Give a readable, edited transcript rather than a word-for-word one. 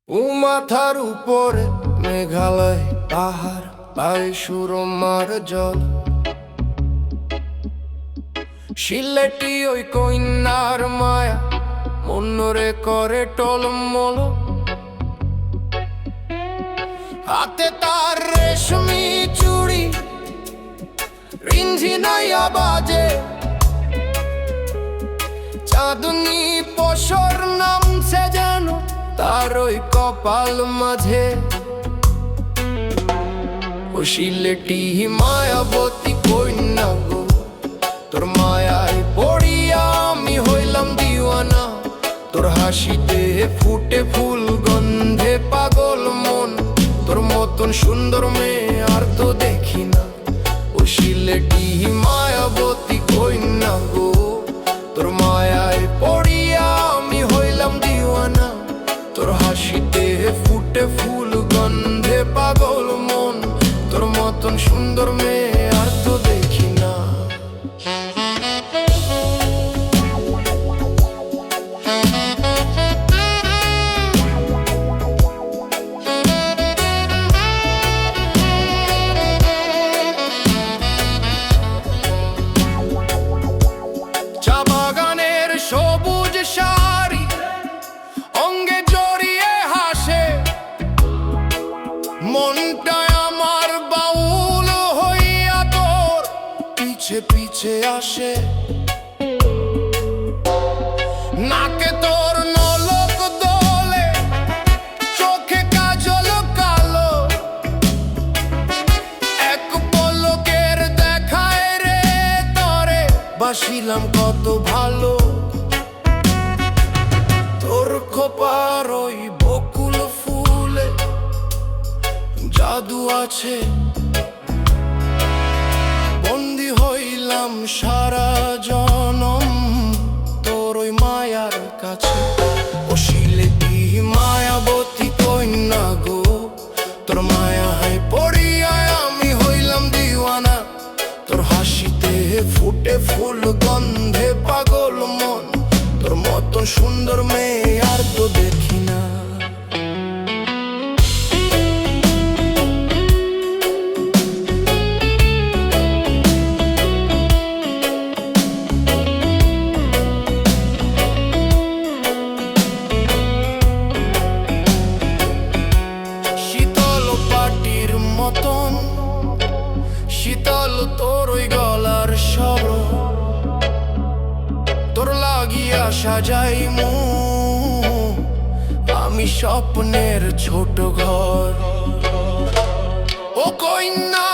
ও মাথার উপরে মেঘালয় পাহাড় পায়ে সুরমার জল, সিলেটি ওই কইন্যার মায়া মনরে করে টলমল। হাতে তার রেশমি চুড়ি রিঞ্ঝি নাইয়া বাজে, চাঁদনি পশর নামছে যেন তার ওই কপাল মাঝে। ও সিলেটি মায়াবতী কন্যা গো, তোর মায়ায় পড়িয়া আমি হইলাম দিওয়ানা। তোর হাসিতে ফুটে ফুল গন্ধে পাগল মন, তোর মতন সুন্দর মেয়ে আর তো দেখি না। ও সিলেটি মায়াবতী কন্যা গো, তোর মায়ায় পড়িয়া আমি হইলাম দিওয়ানা। তোর হাসিতে ফুটে ফুল গন্ধে পাগল মন, তোর মতন সুন্দর মেয়ে আর তো দেখি না। চা বাগানের সবুজ শাড়ি অঙ্গে জড়িয়ে হাসে, মনটা আমার বাউল হইয়া তোর পিছে পিছে আসে। নাকে তোর নলক দোলে, চোখে কাজল কালো, এক পলকের দেখায় রে তরে বাসিলাম কত ভালো। তোর খোপার ওই বকুল ফুলে জাদু আছে, বন্দি হইলাম সারা জনম তোর ওই মায়ার কাছে। ও সিলেটি মায়াবতী কন্যা গো, তোর মায়ায় পড়িয়া আমি হইলাম দিওয়ানা। তোর হাসিতে ফুটে ফুল গন্ধে পাগল মন, তোর মতন সুন্দর মেয়ে আর তো দেখি না। শীতল পাটির মতন শীতল তোর ওই গলার স্বর, তোর লাগিয়া সাজাই আমি স্বপ্নের ছোট ঘর। ও কইন্যা